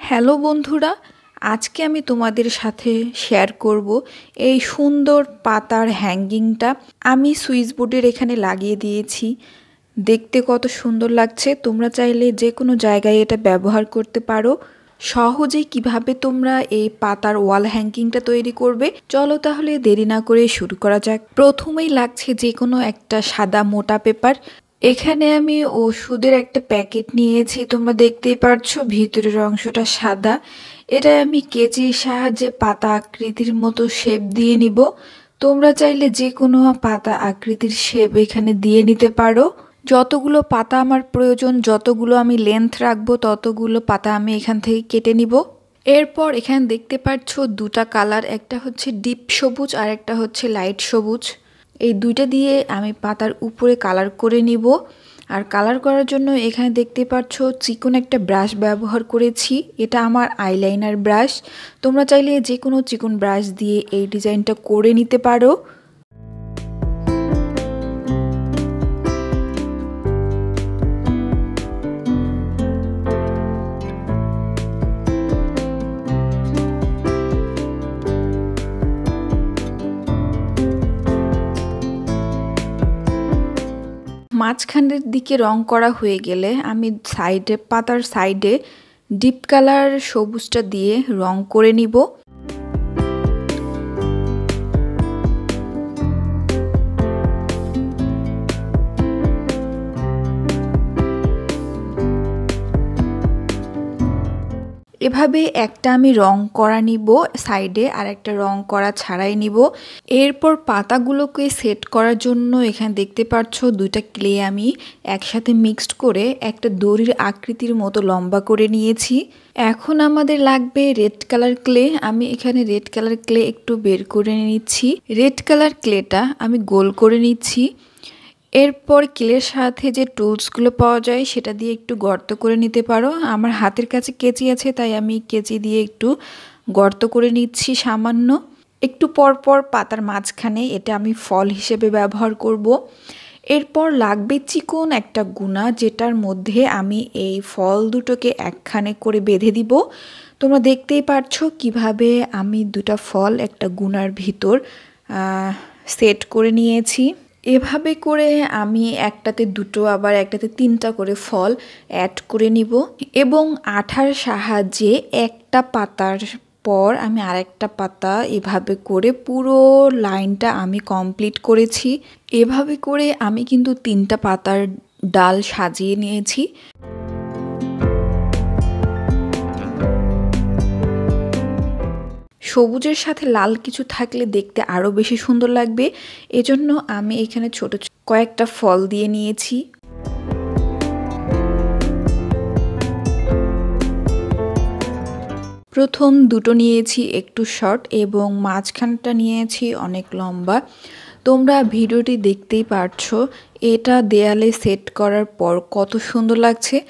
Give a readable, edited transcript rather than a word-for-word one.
Hello বন্ধুরা, আজকে আমি তোমাদের সাথে শেয়ার করব এই সুন্দর পাতার হ্যাঙ্গিংটা। আমি সুইচ বোর্ডের এখানে লাগিয়ে দিয়েছি। দেখতে কত সুন্দর লাগছে। তোমরা চাইলে যে কোনো জায়গায় এটা ব্যবহার করতে পারো। সহজেই কিভাবে তোমরা এই পাতার ওয়াল হ্যাঙ্গিংটা তৈরি করবে, চলো তাহলে দেরি না করে শুরু করা যাক। প্রথমেই লাগছে যে কোনো একটা সাদা মোটা পেপার। এখানে আমি ওষুধের একটা প্যাকেট নিয়েছি, তোমরা দেখতেই পারছো ভিতরের অংশটা সাদা। এটা আমি কেচির সাহায্যে পাতা আকৃতির মতো শেপ দিয়ে নিব। তোমরা চাইলে যে কোনো পাতা আকৃতির শেপ এখানে দিয়ে নিতে পারো। যতগুলো পাতা আমার প্রয়োজন, যতগুলো আমি লেন্থ রাখবো, ততগুলো পাতা আমি এখান থেকে কেটে নিব। এরপর এখানে দেখতে পাচ্ছ দুটা কালার, একটা হচ্ছে ডিপ সবুজ আর একটা হচ্ছে লাইট সবুজ। এই দুইটা দিয়ে আমি পাতার উপরে কালার করে নিব। আর কালার করার জন্য এখানে দেখতে পাচ্ছ চিকন একটা ব্রাশ ব্যবহার করেছি। এটা আমার আইলাইনার ব্রাশ। তোমরা চাইলে যে কোনো চিকন ব্রাশ দিয়ে এই ডিজাইনটা করে নিতে পারো। মাঝখানের দিকে রং করা হয়ে গেলে আমি পাতার সাইডে ডিপ কালার সবুজটা দিয়ে রং করে নিব। এভাবে একটা আমি রং করা নিব সাইডে, আর একটা রং করা ছাড়াই নিব। এরপর পাতাগুলোকে সেট করার জন্য এখানে দেখতে পাচ্ছ দুইটা ক্লে আমি একসাথে মিক্সড করে একটা দড়ির আকৃতির মতো লম্বা করে নিয়েছি। এখন আমাদের লাগবে রেড কালার ক্লে। আমি এখানে রেড কালার ক্লে একটু বের করে নিচ্ছি। রেড কালার ক্লেটা আমি গোল করে নিচ্ছি। এরপর ক্লের সাথে যে টুলসগুলো পাওয়া যায় সেটা দিয়ে একটু গর্ত করে নিতে পারো। আমার হাতের কাছে কেচি আছে, তাই আমি কেচি দিয়ে একটু গর্ত করে নিচ্ছি সামান্য। একটু পরপর পাতার মাঝখানে এটা আমি ফল হিসেবে ব্যবহার করব। এরপর লাগবে চিকন একটা গুণা, যেটার মধ্যে আমি এই ফল দুটোকে একখানে করে বেঁধে দিব। তোমরা দেখতেই পারছো কিভাবে আমি দুটা ফল একটা গুণার ভিতর সেট করে নিয়েছি। এভাবে করে আমি একটাতে দুটো আবার একটাতে তিনটা করে ফল অ্যাড করে নিব এবং আঠার সাহায্যে একটা পাতার পর আমি আরেকটা পাতা এভাবে করে পুরো লাইনটা আমি কমপ্লিট করেছি। এভাবে করে আমি কিন্তু তিনটা পাতার ডাল সাজিয়ে নিয়েছি। সবুজের সাথে লাল কিছু থাকলে দেখতে আরও বেশি সুন্দর লাগবে। এজন্য আমি এখানে ছোট কয়েকটা ফল দিয়ে নিয়েছি। প্রথম দুটো নিয়েছি একটু শর্ট এবং মাঝখানটা নিয়েছি অনেক লম্বা। তোমরা ভিডিওটি দেখতেই পারছো, এটা দেয়ালে সেট করার পর কত সুন্দর লাগছে।